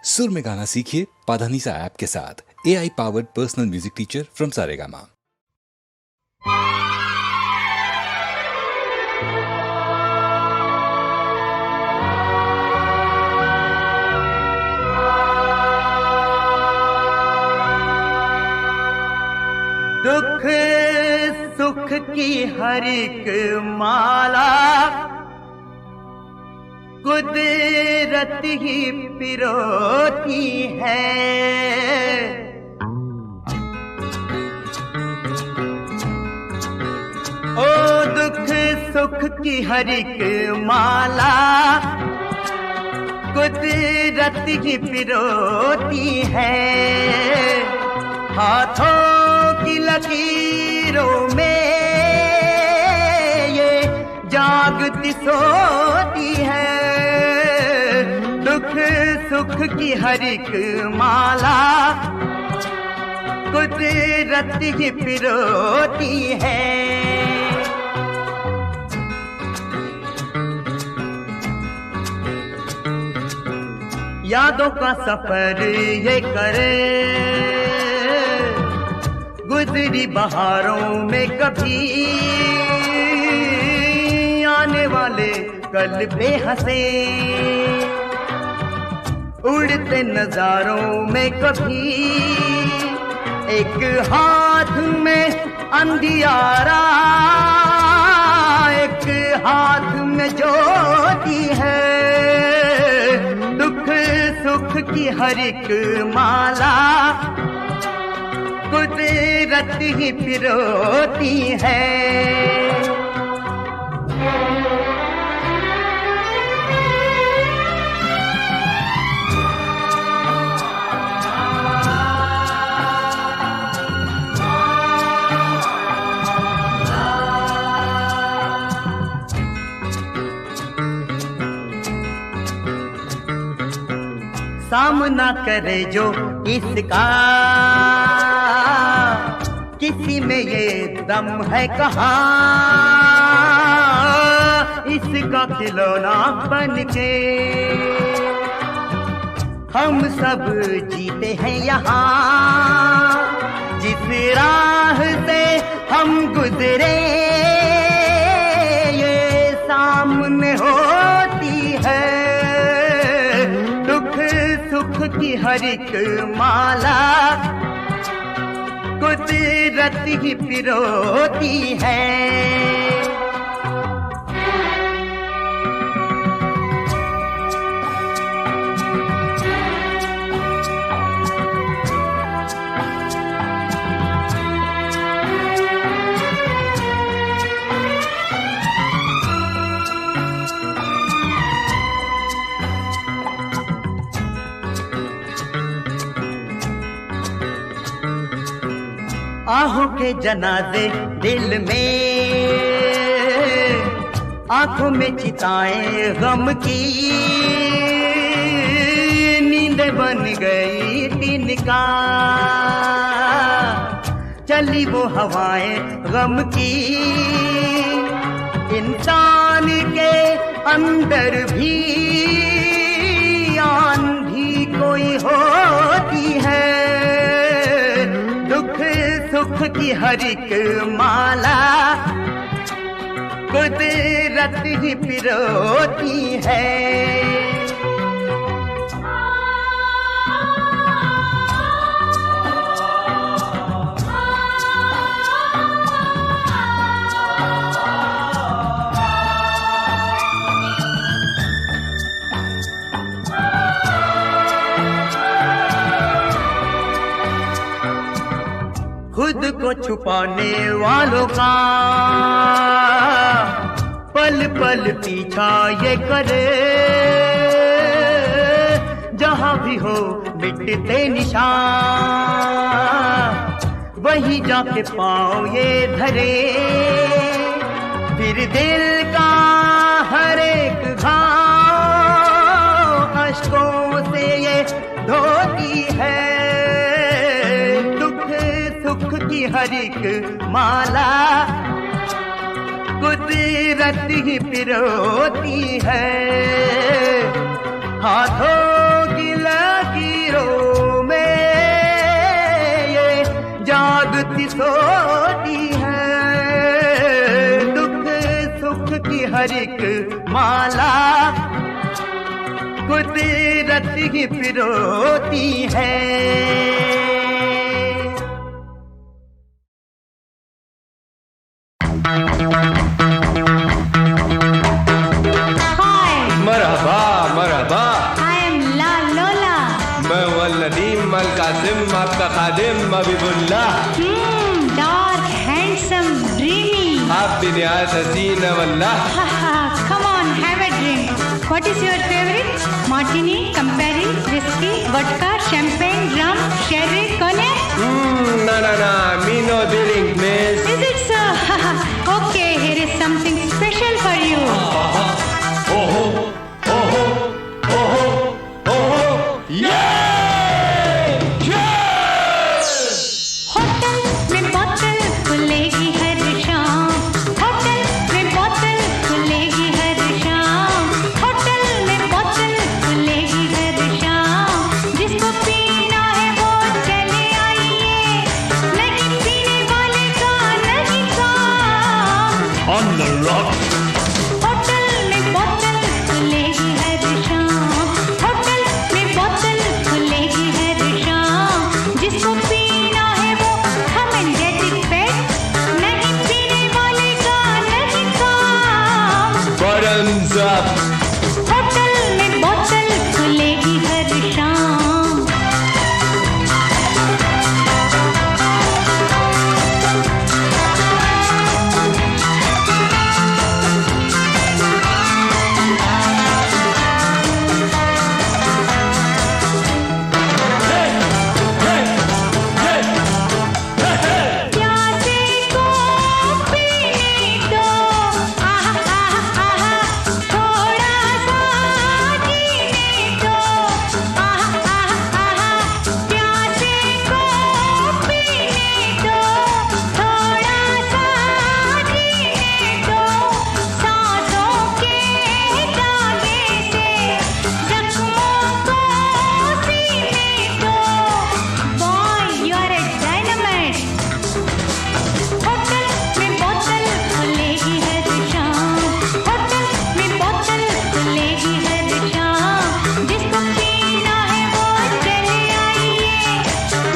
सुर में गाना सीखिए पाधानीसा ऐप के साथ। AI powered personal music teacher from Saregama. दुख सुख की हर एक माला कुदरत ही पिरोती है। ओ दुख सुख की हर एक माला कुदरत ही पिरोती है। हाथों की लकीरों में ये जागती सोती है। दुख सुख की हर एक माला कुदरत ही पिरोती है। यादों का सफर ये करे गुजरी बहारों में कभी आने वाले कल पे हंसे। उड़ते नजारों में कभी एक हाथ में अंधियारा एक हाथ में ज्योति है। दुख सुख की हर एक माला कुदरत ही पिरोती है। सामना करे जो इसका किसी में ये दम है कहाँ। इसका खिलौना बन के हम सब जीते हैं यहाँ। जिस राह से हम गुजरे ये सामने होती है। दुख सुख की हर एक माला कुदरत ही पिरोती है। आहों के जनाजे दिल में आंखों में चिताएं गम की नींद बन गई तिनका। चली वो हवाएं गम की इंसान के अंदर भी आंधी कोई होती है। दुख सुख की हर एक माला कुदरत ही पिरोती है। खुद को छुपाने वालों का पल पल पीछा ये करे। जहां भी हो मिटते निशान वहीं जाके पाँव ये धरे। फिर दिल का हर एक घाव अश्कों से ये धोती है। सुख की हर एक माला कुदरत ही पिरोती है। हाथों की लकीर हर एक माला कुदरत ही पिरोती है। मरहबा मरहबा, I am La Lola. मैं वल्लदीम अल कासिम, आपका खादिम हबीबुल्लाह। Dark, handsome, dreamy. आप भी निहायत हसीन है वल्लाह। Come on, have a drink. What is your favorite? Martini, Campari, whiskey, vodka, champagne, rum, sherry, cognac? ना, me no drink, miss. Is it so? Okay, here is something special for you. Hotel में बोतल खुलेगी हर शाम, hotel में बोतल खुलेगी हर शाम, hotel में बोतल खुलेगी हर शाम। जिसको पीना है वो चले आइए, नहीं पीने वाले का नहीं काम। On the rock. होटल में बोतल खुलेगी हर शाम, होटल में बोतल खुलेगी हर शाम। जिसको पीना है वो come and get it back, नहीं पीने वाले का नहीं काम। Bottoms up. होटल में बोतल खुलेगी हर शाम। प्यासे को पीने दो, आहा आहा आहा, थोड़ा सा जीने दो, आहा आहा आहा। प्यासे को पीने दो, थोड़ा सा जीने दो। सांसों के धागे से जख्मों को सीने दो। Boy, you are a dynamite. Hotel में बोतल खुलेगी हर शाम, होटल में बोतल खुलेगी हर शाम। जिसको पीना है वो चले आइए,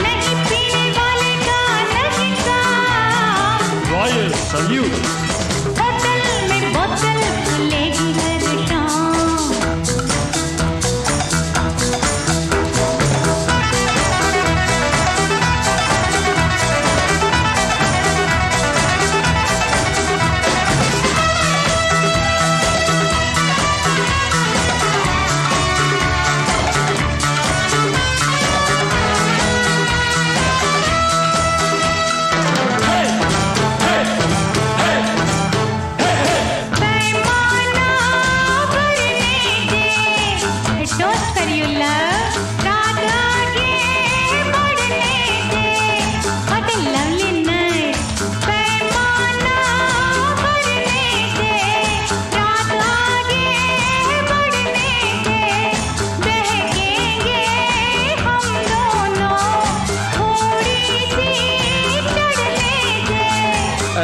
नहीं पीने वाले का नहीं काम। Royal salute. होटल में बोतल खुलेगी हर शाम। पैमाना भरने दे, टोस्ट कर यू लव, रात आगे बढ़ने दे। What a lovely night. पैमाना भरने दे, रात आगे बढ़ने दे। बहकेंगे हम दोनों, थोड़ी सी चढ़ने दे।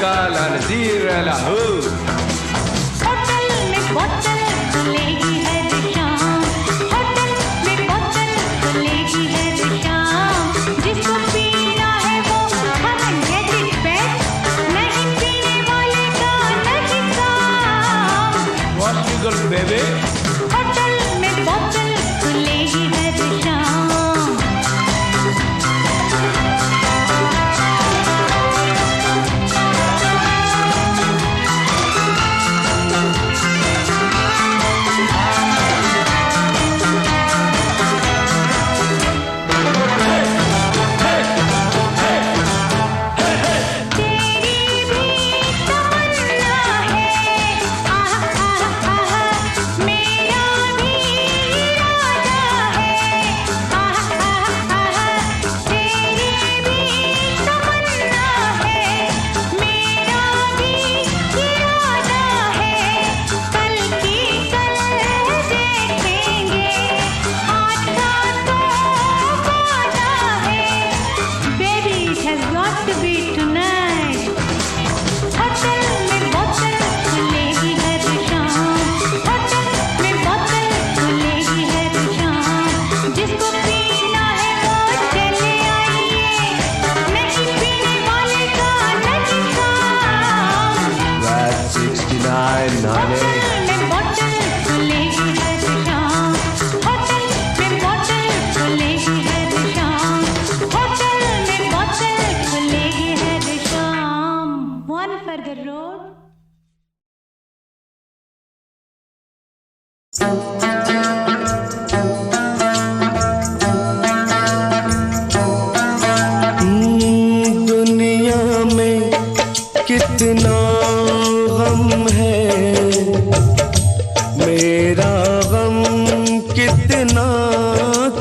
काला नज़ीर लहू। होटल में बोतल खुलेगी हर शाम, होटल में बोतल खुलेगी हर शाम। जिसको पीना है वो come and get it back, नहीं पीने वाले का नहीं काम। What's you got, baby? Hotel में बोतल खुलेगी हर शाम।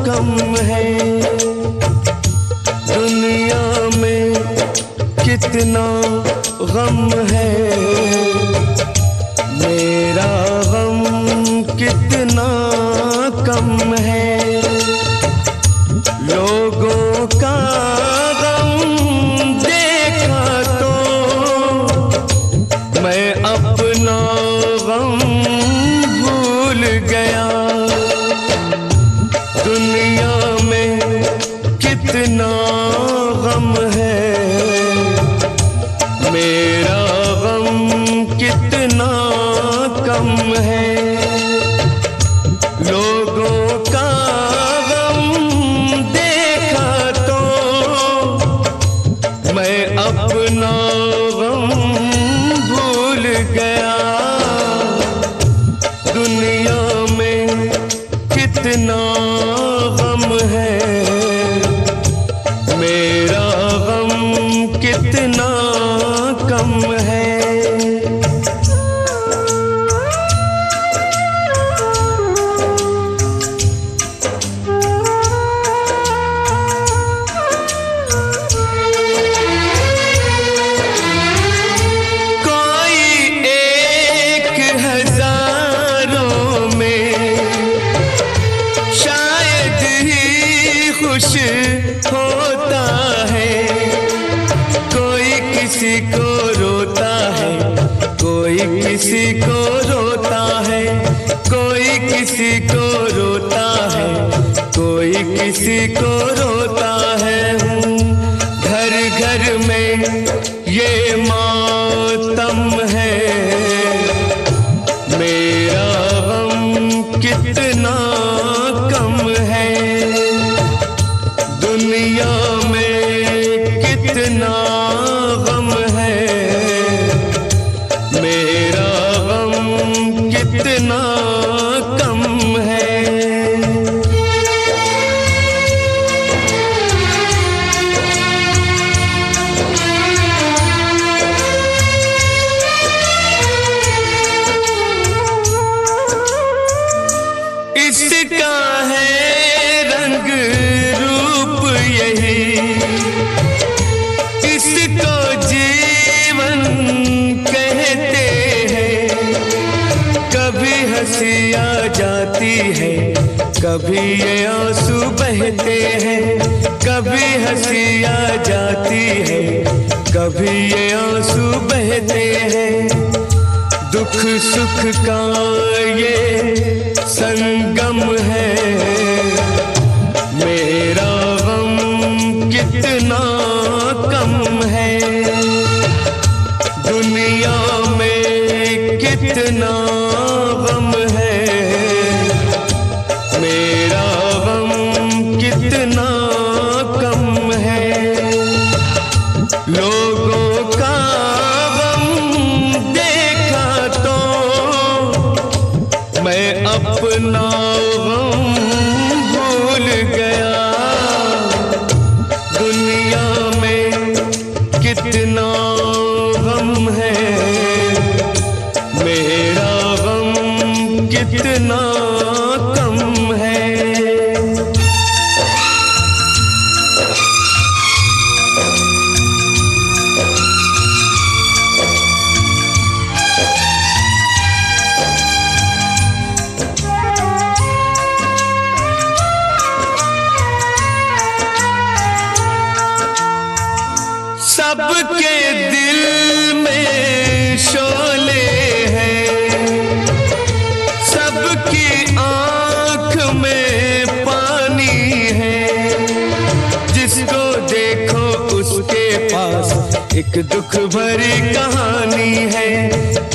कम है। दुनिया में कितना गम है, मेरा गम कितना कम है। लोगों का गम देखा तो मैं अपना गम भूल गया। दुनिया में कितना गम है, मेरा गम कितना कम है। लोगों का गम देखा तो मैं अपना गम भूल गया। दुनिया में कितना गम है, मेरा गम कितना कम है। होता है कोई किसी को रोता है, कोई किसी को रोता है, कोई किसी को रोता है, कोई किसी को रोता है। घर घर में ये मातम है, मेरा गम कितना कम है। दुनिया में कितना गम है, मेरा गम कितना कम है। इसका है रंग रूप यही, इसको जीवन कहते हैं। कभी हंसी आ जाती है, कभी ये आंसू बहते हैं। कभी हंसी आ जाती है, कभी ये आंसू बहते हैं। दुख सुख का ये संगम है, मेरा गम कितना कम है। दुनिया में कितना गम है, मेरा गम कितना कम है। लोगों का गम देखा तो मैं अपना गम भूल गया। दुनिया में कितना गम है, मेरा गम कितना कम है। सबके दिल में शोले हैं, सबकी आँख में पानी है। जिसको देखो उसके पास एक दुख भरी कहानी है।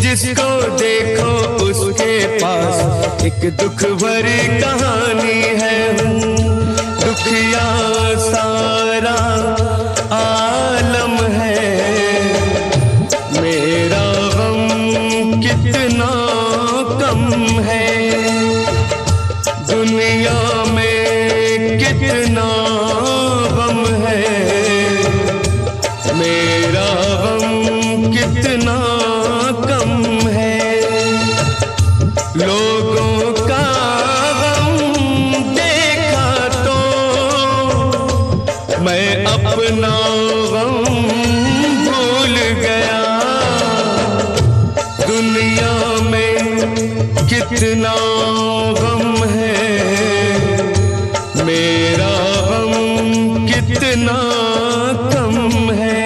जिसको देखो उसके पास एक दुख भरी कहानी है। दुखिया सारा आलम है, मेरा गम कितना कम है। दुनिया में कितना गम है, मेरा गम कितना कम है। लोगों का गम मैं अपना गम भूल गया। दुनिया में कितना गम है, मेरा गम कितना कम है।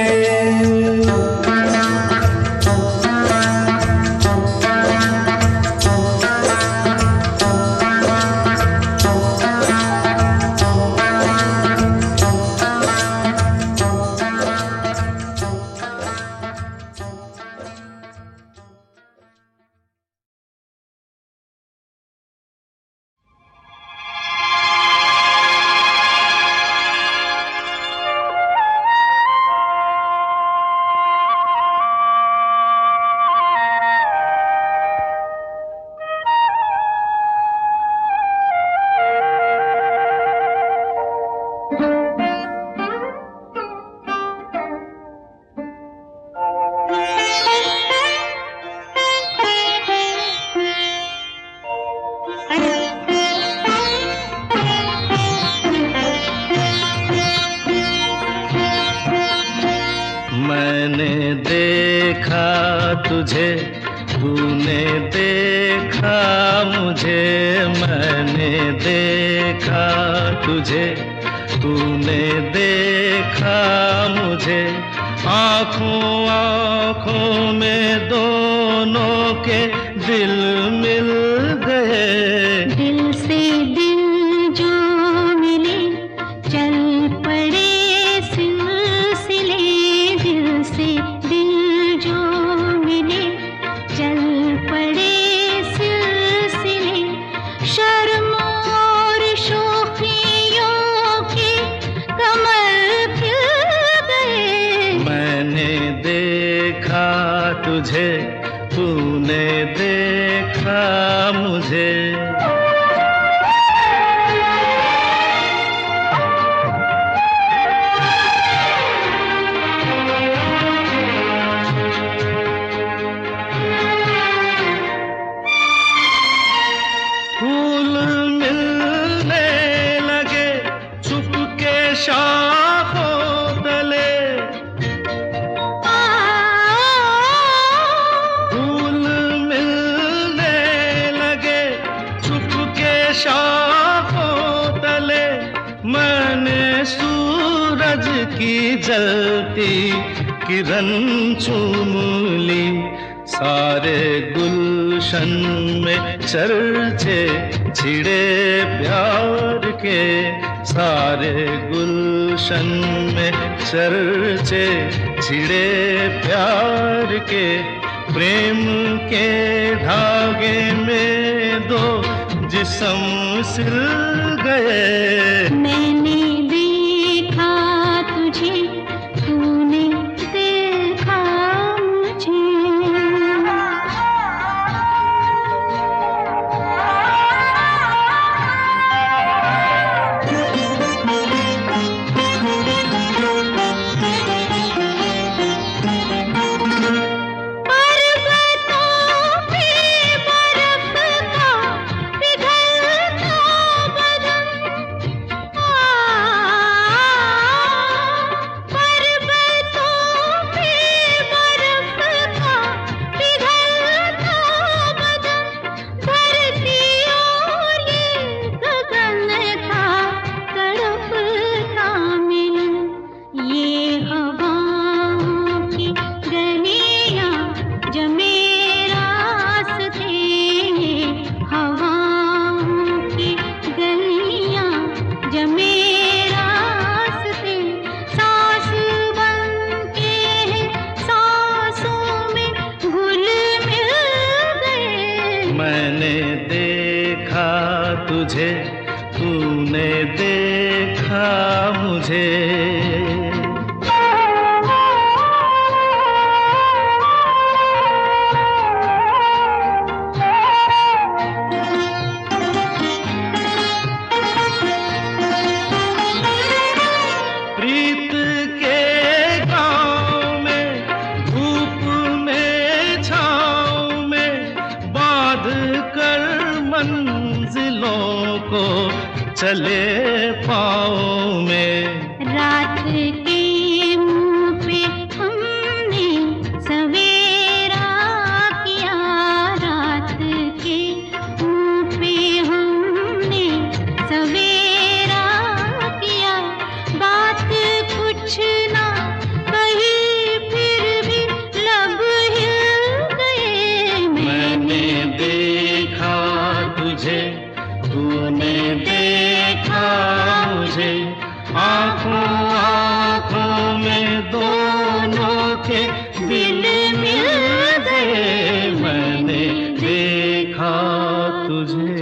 मैंने देखा तुझे, तूने देखा मुझे। मैंने देखा तुझे, तूने देखा मुझे। आँखों आँखों में दोनों के दिल मिल गए। दिल से दिल जो मिले, चल पड़े सिलसिले। दिल से दिल जो मिले, चल पड़े सिलसिले। शर्म और शोखियों की कमर फिर गए। मैंने देखा तुझे, तूने देखा मुझे। फूल मिलने लगे चुपके शाखों तले। फूल मिलने लगे चुपके शाखों तले। मैंने सूरज की जलती किरण चूम ली। सारे गुलशन में चर्चे छिड़े प्यार के। सारे गुलशन में चर्चे छिड़े प्यार के। प्रेम के धागे में दो जिस्म सिल गए। मैंने देखा तुझे, तूने देखा मुझे। मैंने देखा तुझे, तूने देखा मुझे। प्रीत के गाँव में, धूप में, छाँव में, बांध कर मंजिलों को फिसले पाँव में। रात के मुंह पे हमने सवेरा किया, रात के मुंह पे हमने सवेरा किया। बात कुछ ना कही फिर भी लब हिल गए। मैंने देखा तुझे, तूने देखा मुझे, आँखों आँखों में दोनों के दिल मिल गए। मैंने देखा तुझे।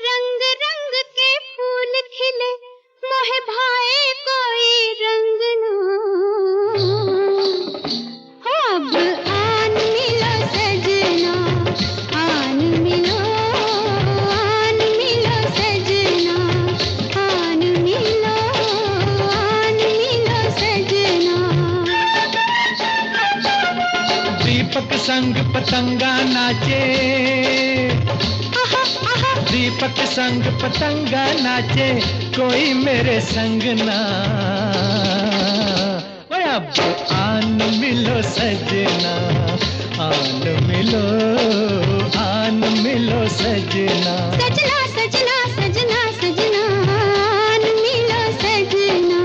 रंग रंग के फूल खिले, मोहे भाए कोई रंग ना। अब आन मिलो सजना, आन मिलो सजना, आन मिलो सजना। दीपक संग पतंगा नाचे, दीपक संग पतंगा नाचे, कोई मेरे संग ना। ओए अब आन मिलो सजना, आन मिलो सजना। सजना सजना सजना सजना, आन मिलो सजना।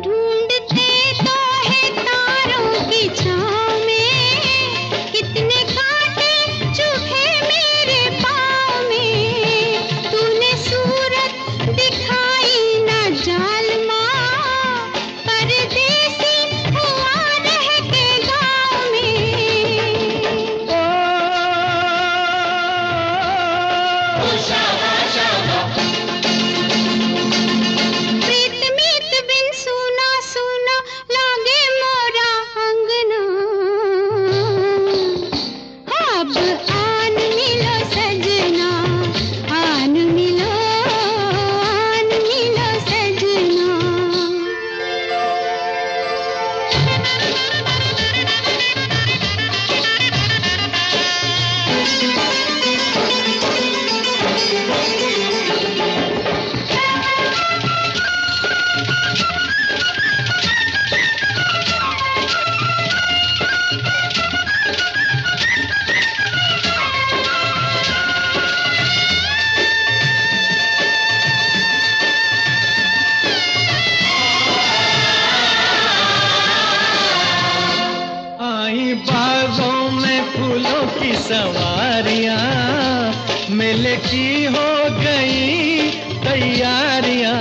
ढूंढते तो है तारों की छाँव में, कितने कांटे चुभे मेरे पाँव में। तूने सूरत दिखाई ना जालमा, परदेसी हुआ रह के गाँव में। प्रीत मीत बिन सुना सुना लागे मोरा अंगना। अब आन मिलो सजना, आन मिलो सजना। आई बागों में फूलों की सवारियां, मेले की हो गई तैयारियां।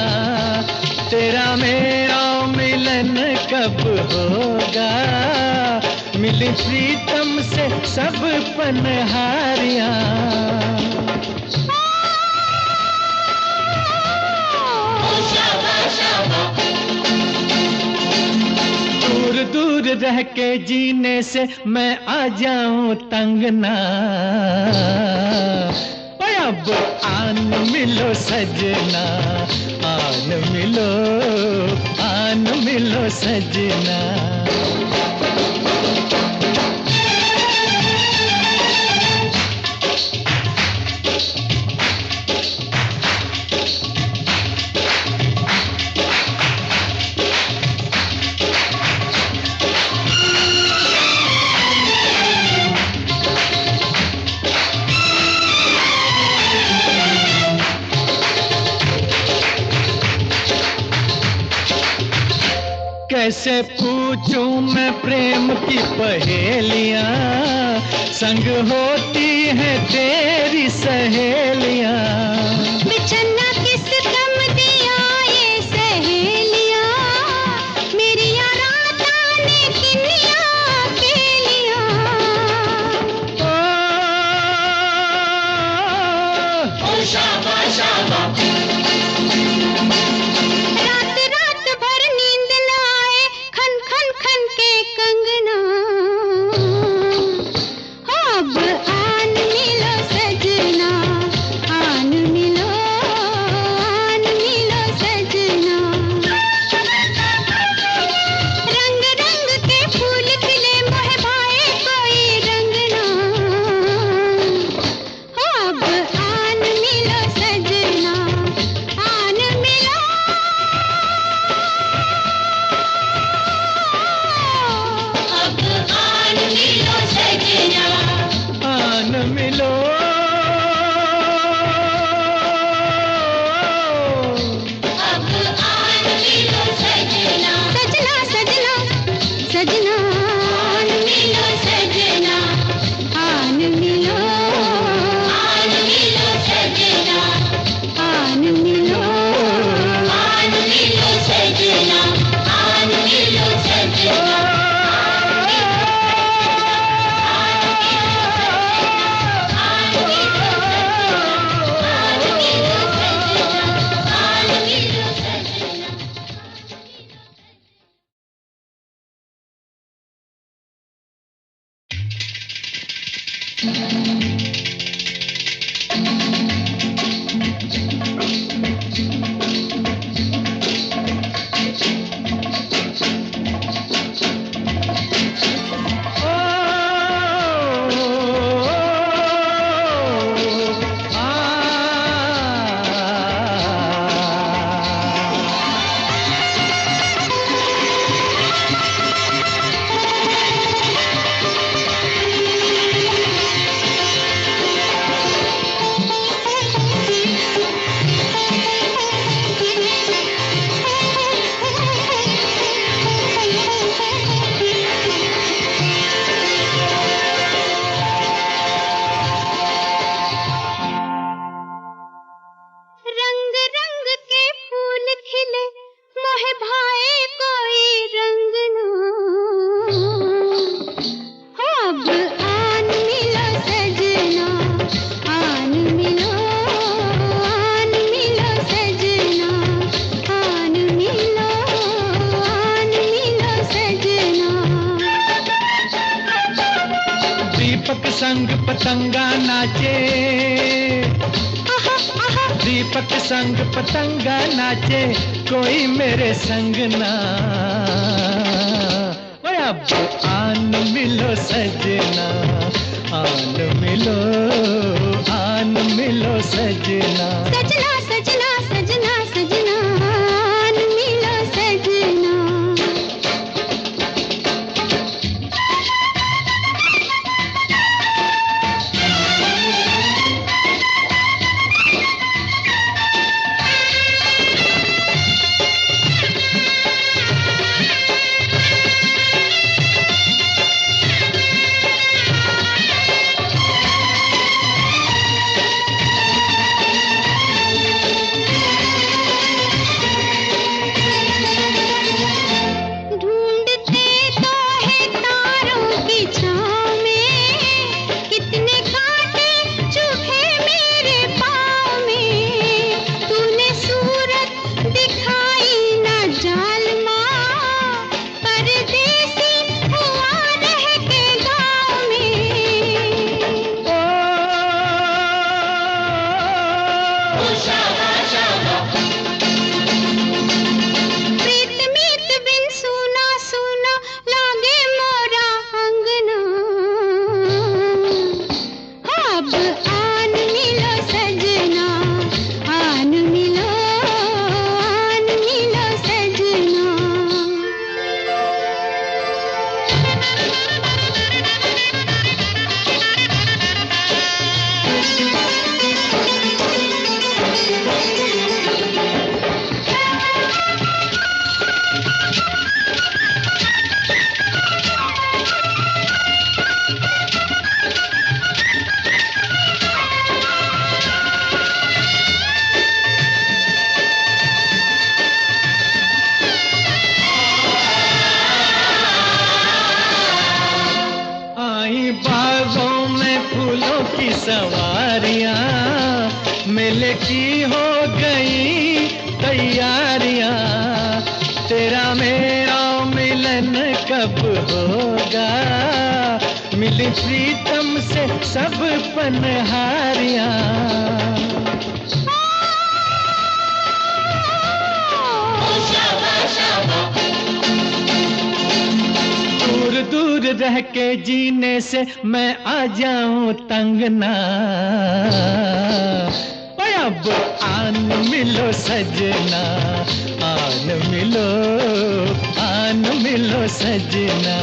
तेरा मेरा मिलन कब होगा, मिली प्रीतम से सब पनहारियां। दूर दूर रह के जीने से मैं आ जाऊं तंग ना। ओए अब आन मिलो सजना, आन आन मिलो सजना। कैसे पूछूं मैं प्रेम की पहेलियां, संग होती हैं तेरी सहेलियां। बिछड़ना किस कम दिया ये सहेलियां, मेरी राता ने किनिया अकेलियां। ओ शाबा शाबा, रात रात भर नींद न आए, खन खन खन के कंगना। अब आन मिलो सजना, आन मिलो सजना। रंग रंग के फूल खिले, मोह भाए कोई रंग ना। अब आन मिलो सजना, आन मिलो। अब आन मिलो सजना, आन मिलो। अब आन मिलो सजना। सजना सजना सजना, आन मिलो सजना, आन मिलो सजना, आन मिलो सजना, आन मिलो सजना। रंग रंग के फूल खिले, मोह भाए कोई रंग ना। अब आन मिलो सजना, आन मिलो सजना, आन मिलो सजना। दीपक संग पतंगा नाचे, दीपक संग पतंगा नाचे, कोई मेरे संग ना। ओए अब आन मिलो सजना, आन मिलो सजना। सजना सजना सजना सजना, आन मिलो सजना। सवारियां, मेले की हो गई तैयारियां, तेरा मेरा मिलन कब होगा, मिली प्रीतम से सब पनहारियां। दूर दूर रह के जीने से मैं आ जाऊं तंग ना, अब आन मिलो सजना, आन मिलो सजना।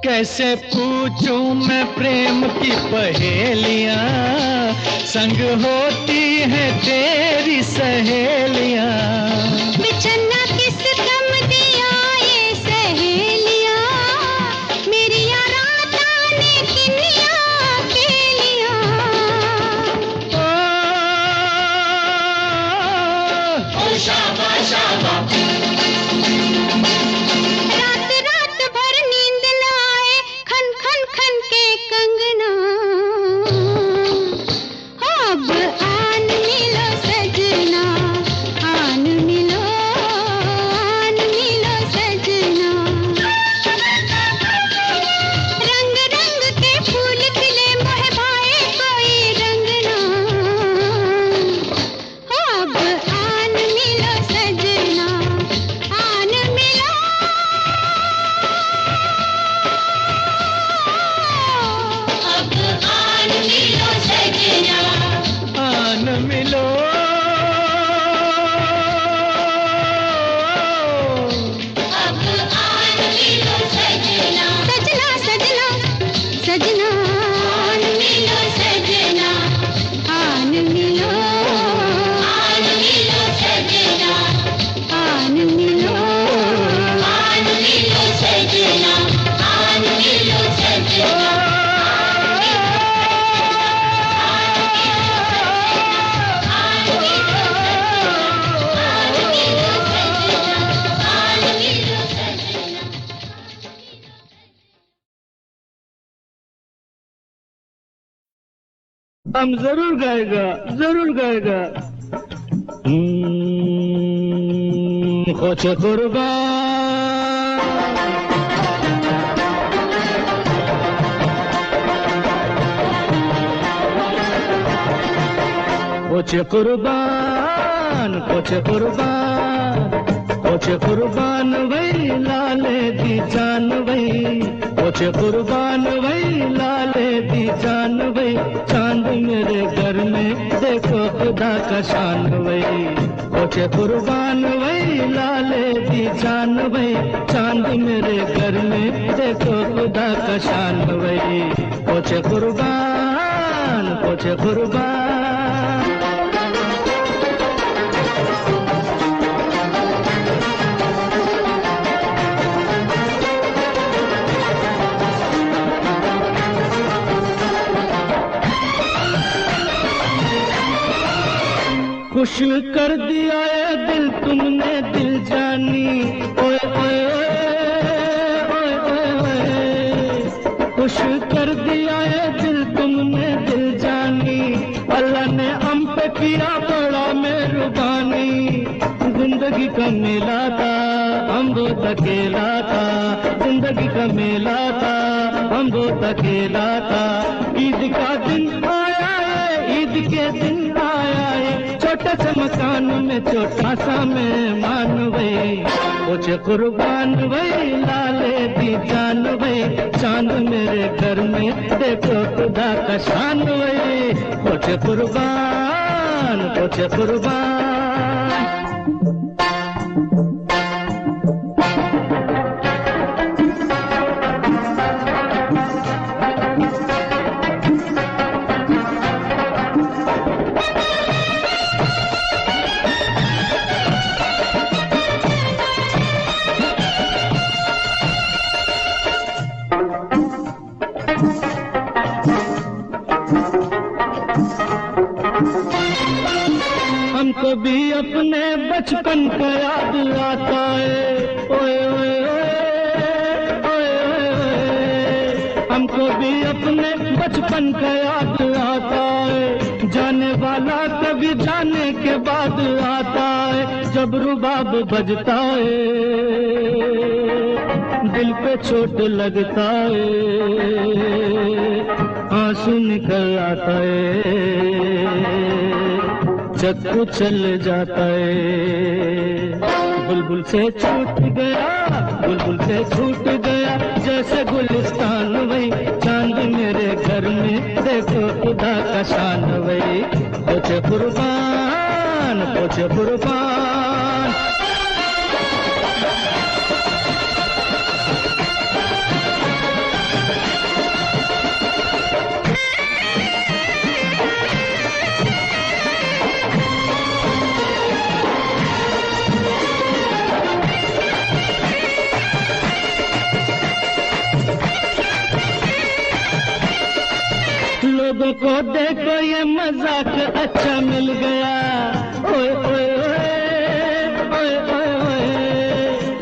कैसे पूछूं मैं प्रेम की पहेलियां, संग होती हैं तेरी सहेलियां। बिछड़ना किस गम दिया ये सहेलियां, मेरी राता ने किनिया खेलियां। ओ शाबा शाबा, हम जरूर गाएगा, जरूर गाएगा। खोचे कुर्बान, खोचे कुर्बान, खोचे कुर्बान, खोचे कुर्बान वही लाले दी जान वही, खोचे कुर्बान वही लाले दी जान वही। चांद मेरे घर में देखो खुदा का शान वही, खोचे कुर्बान वही लाले दी जान वही। चांद मेरे घर में देखो खुदा का शान वही, खोचे कुर्बान, खोचे कुर्बान। खुश कर दिया है दिल तुमने दिल जानी, ओए ओए ओए ओए ओए। खुश कर दिया है दिल तुमने दिल जानी, अल्लाह ने हम पे किया बड़ा मेहरबानी। जिंदगी का मेला था हम बहुत अकेला था, जिंदगी का मेला था हम बहुत अकेला था। ईद का दिन आया है, ईद के दिन आया है, छोटे से मकान में छोटा सा मेहमान वही। कुछ कुर्बान वही लाले दी जान वही। चांद मेरे घर में देखो खुदा का शान वही। कुछ कुर्बान, कुछ कुर्बान। हमको भी अपने बचपन का याद आता है, ओए ओए ओए ओए ओए। हमको भी अपने बचपन का याद आता है, जाने वाला कभी जाने के बाद आता है। जब रुबाब बजता है दिल पे चोट लगता है, आंसू निकल आता है, चक्कू चल जाता है। बुलबुल से छूट गया, बुलबुल से छूट गया, जैसे गुलिस्तान वही चांद मेरे घर में, देखो खुदा का शान वही। पोछे कुर्बान, पोछे कुर्बान। लोगों को देखो ये मजाक अच्छा मिल गया, ओए ओए ओए ओए ओए ओए।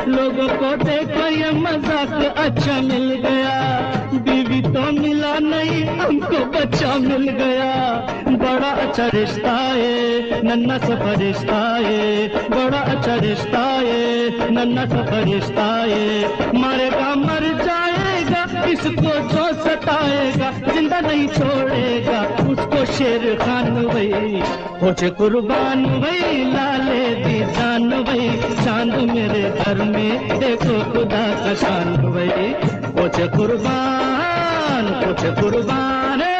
लोगों को देखो ये मजाक अच्छा मिल गया, बीवी तो मिला नहीं हमको बच्चा मिल गया। बड़ा अच्छा रिश्ता है, नन्ना सा फरिश्ता है, बड़ा अच्छा रिश्ता है, नन्ना सा फरिश्ता है। मरेगा मर जाएगा इसको जो सताएगा, जिंदा नहीं छोड़ेगा उसको शेर खान वही। होचे कुर्बान वही, लाले दी जान वही, चांद मेरे घर में, देखो खुदा का शान वही। होचे कुर्बान, होचे कुर्बान है।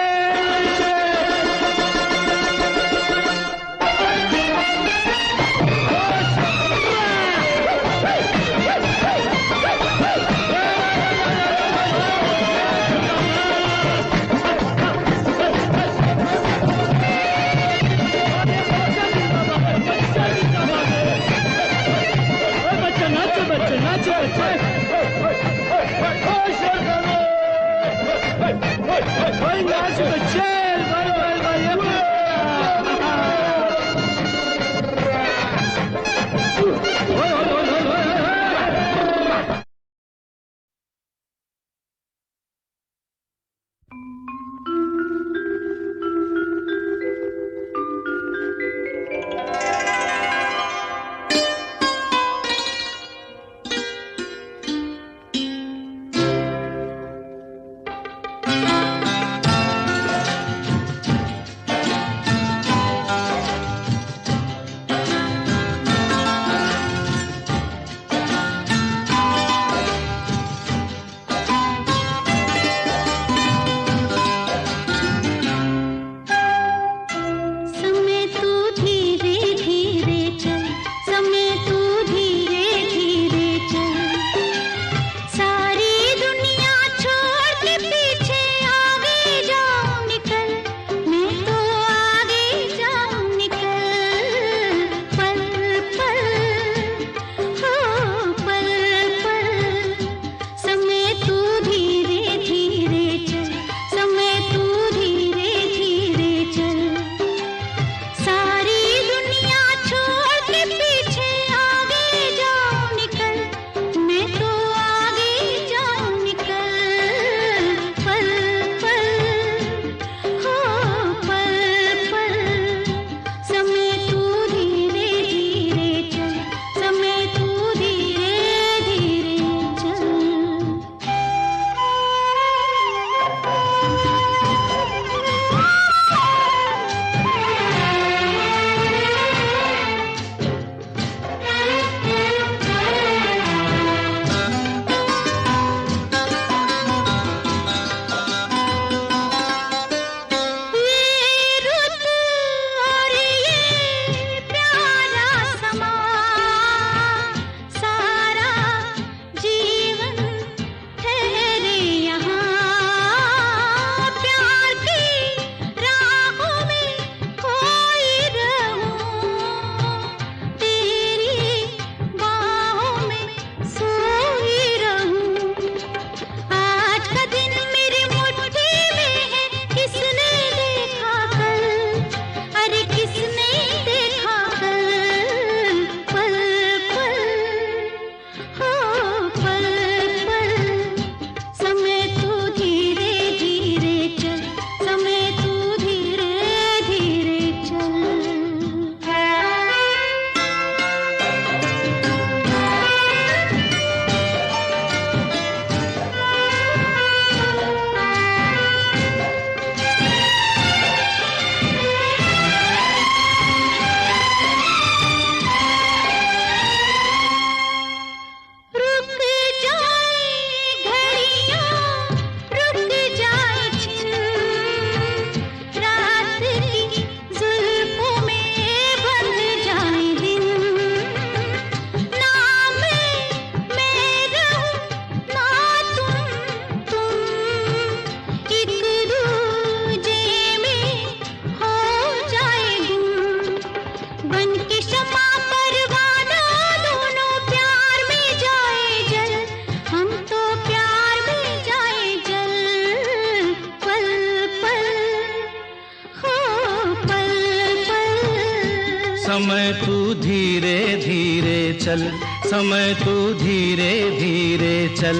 समय तू धीरे धीरे चल, समय तू धीरे धीरे चल।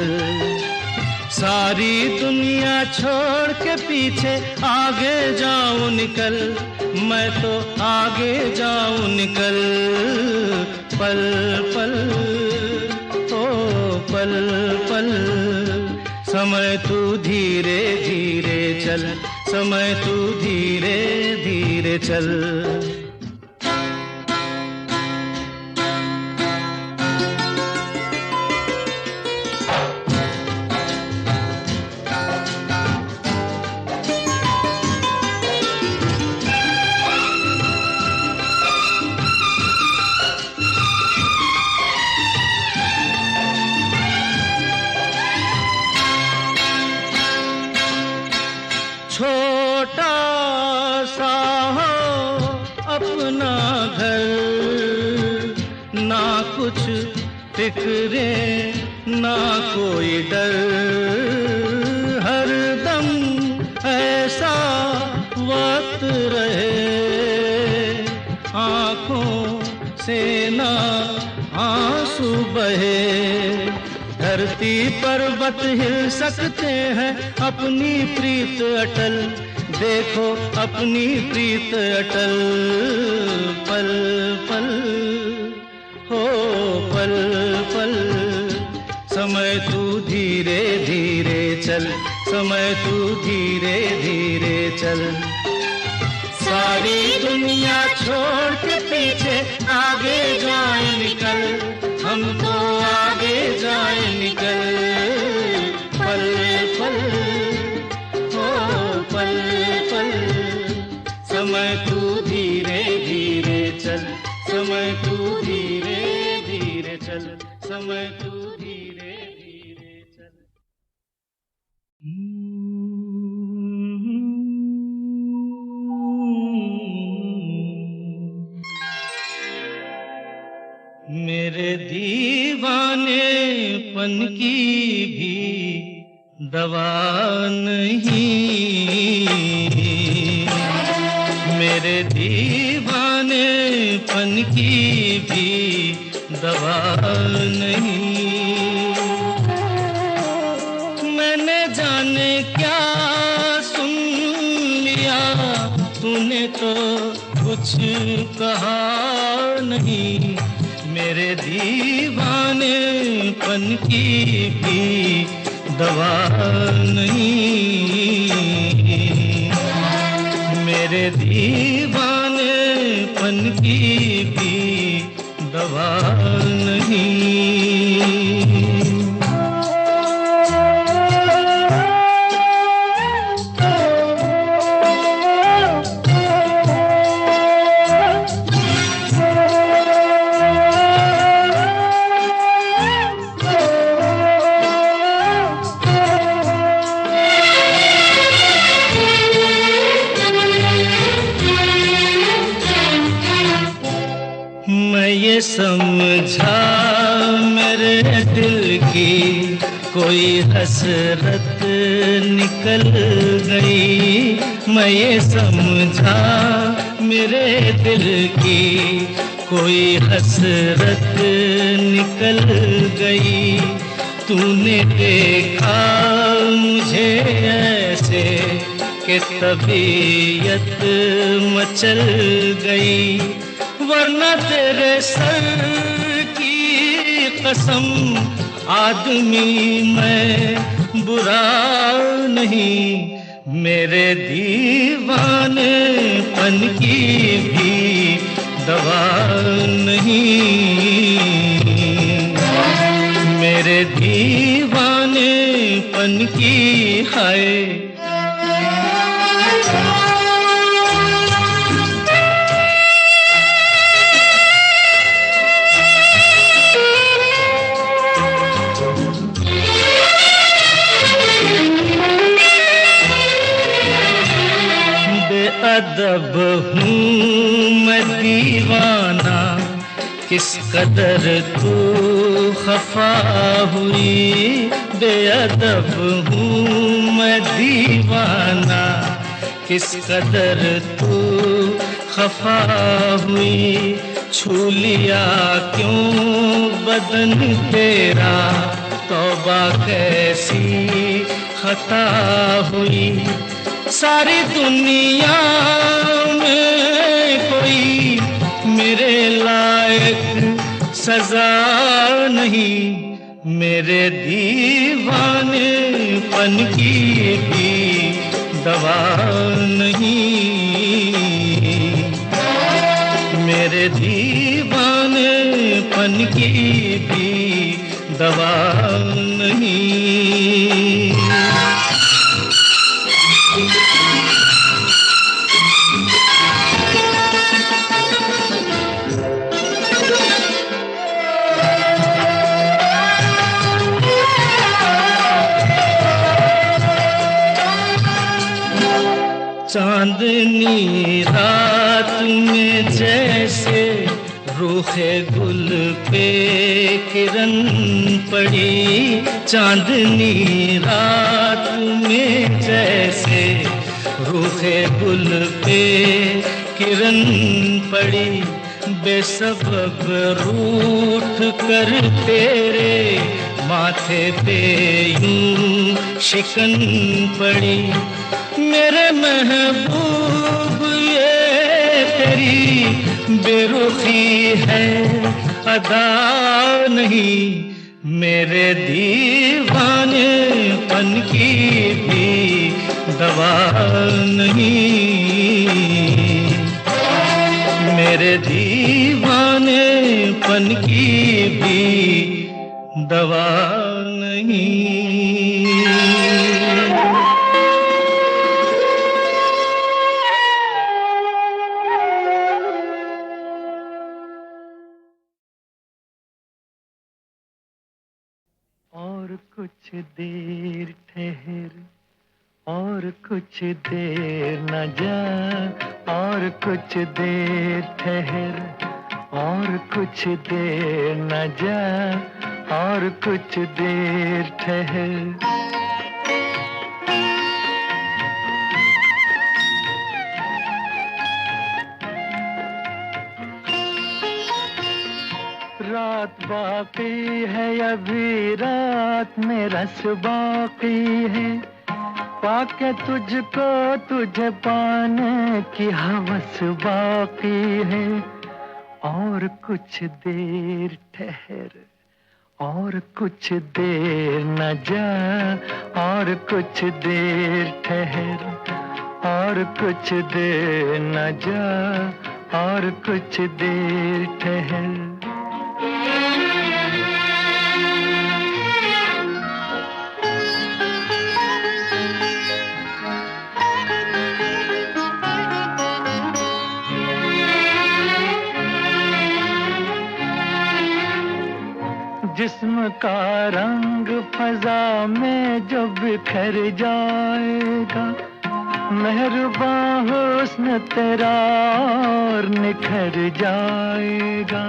सारी दुनिया छोड़ के पीछे आगे जाऊं निकल, मैं तो आगे जाऊं निकल। पल पल ओ पल पल, समय तू धीरे धीरे चल, समय तू धीरे धीरे चल। छोटा सा हो अपना घर, ना कुछ फिक्रे ना कोई डर, हरदम ऐसा वक्त रहे, आँखों से ना आंसू बहे। धरती पर्वत हिल सकते हैं, अपनी प्रीत अटल, देखो अपनी प्रीत अटल। पल पल हो पल पल, समय तू धीरे धीरे चल, समय तू धीरे धीरे चल। सारी दुनिया छोड़ के पीछे आगे जाए निकल, हम तो आगे जाए निकल। पल पल हो पल पल, समय तू धीरे धीरे चल, समय तू धीरे धीरे चल, समय तू धीरे धीरे चल। मेरे दीवानेपन की भी दवा नहीं, मेरे दीवानेपन की भी दवा नहीं। मैंने जाने क्या सुन लिया, तूने तो कुछ कहा नहीं। मेरे दीवानेपन की भी दवा नहीं, मेरे दीवानेपन की भी दवा नहीं। ये समझा मेरे दिल की कोई हसरत निकल गई, मैं ये समझा मेरे दिल की कोई हसरत निकल गई। तूने देखा मुझे ऐसे कि तबीयत मचल गई, वरना तेरे सर की कसम आदमी मैं बुरा नहीं। मेरे दीवानेपन की भी दवा नहीं, मेरे दीवानेपन की है। बेअदब हूँ मैं दीवाना, किस कदर तू खफा हुई। बेअदब हूँ मैं दीवाना, किस कदर तू खफा हुई। छू लिया क्यों बदन तेरा, तौबा कैसी खता हुई। सारी दुनिया में कोई मेरे लायक सजा नहीं, मेरे दीवानेपन की भी दवा नहीं, मेरे दीवानेपन की भी दवा नहीं। चांदनी रात में जैसे रूखे गुल पे किरण पड़ी, चांदनी रात में जैसे रूखे गुल पे किरण पड़ी, बेसबब रूठ कर तेरे माथे पे यूं शिकन पड़ी। मेरे महबूब ये तेरी बेरुखी है अदा नहीं, मेरे दीवानेपन की भी दवा नहीं, मेरे दीवानेपन की भी दवा नहीं। और कुछ देर ठहर, और कुछ देर न जा, और कुछ देर ठहर, और कुछ देर न जा, और कुछ देर ठहर। रात बाकी है अभी, रात में रस बाकी है, पाके तुझको तुझे पाने की हवस बाकी है। और कुछ देर ठहर, और कुछ देर न जा, और कुछ देर ठहर, और कुछ देर न जा, और कुछ देर ठहर। जिस्म का रंग फजा में जो बिखर जाएगा, मेहरबान हुस्न तेरा और निखर जाएगा।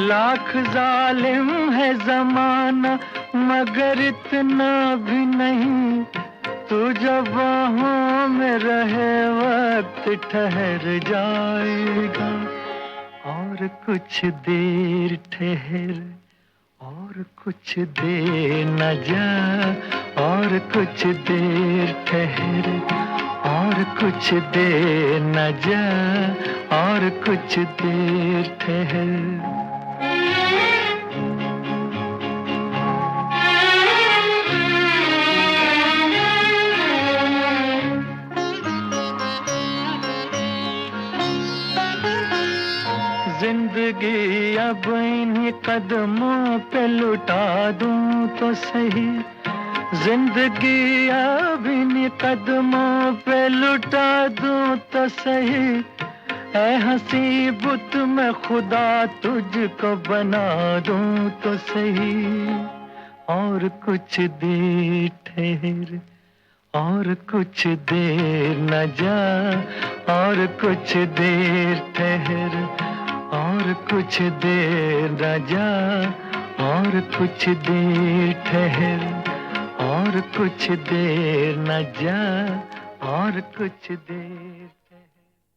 लाख जालिम है जमाना मगर इतना भी नहीं, तू जब बाहों में रहे वक्त ठहर जाएगा। और कुछ देर ठहर, और कुछ देर न जा, और कुछ देर ठहर, और कुछ देर न जा, और कुछ देर ठहर। जिंदगी अब इन्हीं कदमों पे लुटा दूं तो सही, जिंदगी अब इन्हीं कदमों पे लुटा दूं तो सही। ऐ हंसी बुत मैं खुदा तुझको बना दूं तो सही। और कुछ देर ठहर, और कुछ देर न जा, और कुछ देर ठहर, और कुछ देर न जा, और कुछ देर ठहर, और कुछ देर न जा, और कुछ देर ठहर।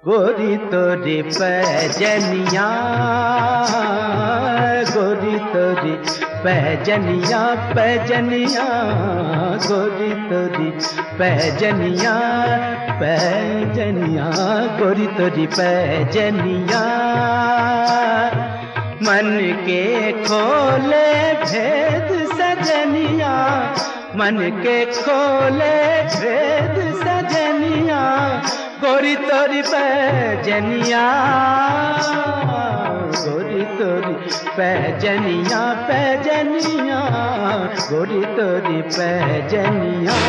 गोरी तोरी पैजनिया, गोरी तोरी पैजनिया, पैजनिया, गोरी तोरी पैजनिया, पैजनिया, गोरी तोरी पैजनिया, मन के खोले भेद सजनिया, मन के खोले भेद सजनिया, गोरी तोरी पैजनिया, गोरी तोरी पैजनिया, पैजनिया, गोरी तोरी पैजनिया।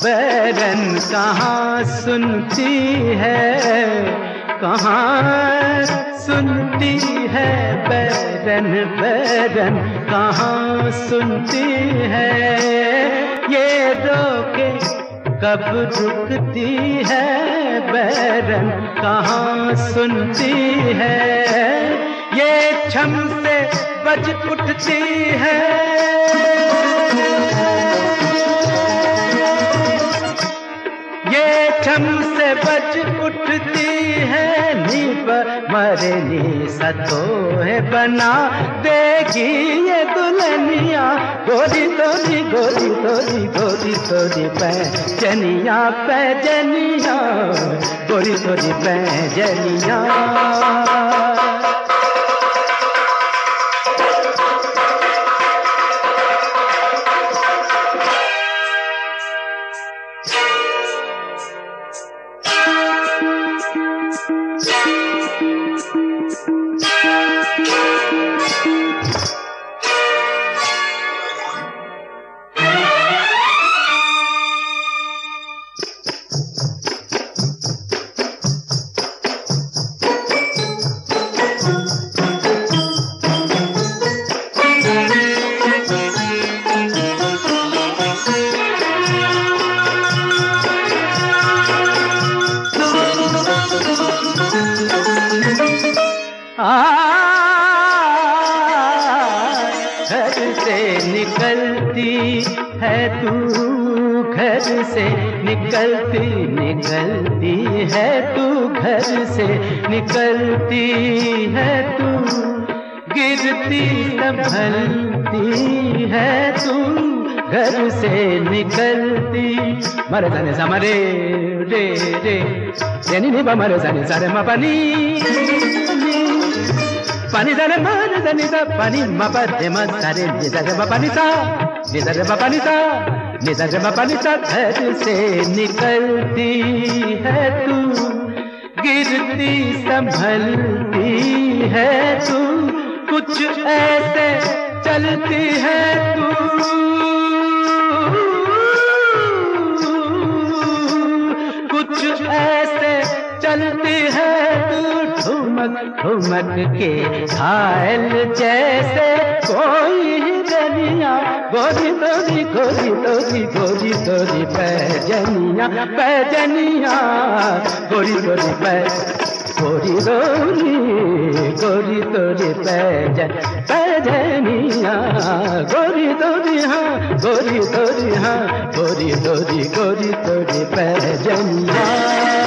बैरन कहाँ सुनती है, कहाँ सुनती है, बैरन बैरन कहाँ सुनती है, ये रोके कब रुकती है, बैरन कहाँ सुनती है, ये छम से बज उठती है, ये छम से बज उठती है, नी पर मरे नी सतो है बना देगी ये दुल्हनिया, गोरी तोरी गोरी तोरी गोरी तोरी पैजनिया, पैजनिया, गोरी तोरी पैजनिया। घर से निकलती है तू, घर से निकलती निकलती है तू, घर से निकलती है तू, गिरती संभलती है तू, घर से निकलती। मरे जाने सा मरे रे रे यानी नहीं मरे जाने सारे मा पानी पानी जाने मारे जाने सा पानी मा पादे मा सारे निजारे मा पानी सा निजारे मा पानी सा निजारे मा पानी सा। घर से निकलती है तू, गिरती संभलती है तू, कुछ ऐसे चलती है तू, कुछ ऐसे चलती है तू, ठुमक ठुमक के घायल जैसे कोई गलियां, गोरी तोरी गोरी तोरी गोरी तोरी पैजनिया पैजनिया, गोरी तोरी गोरी तोरी गोरी तोरी पैजनिया, गोरी तोरी हाँ गोरी तोरी हाँ गोरी तोरी पैजनिया।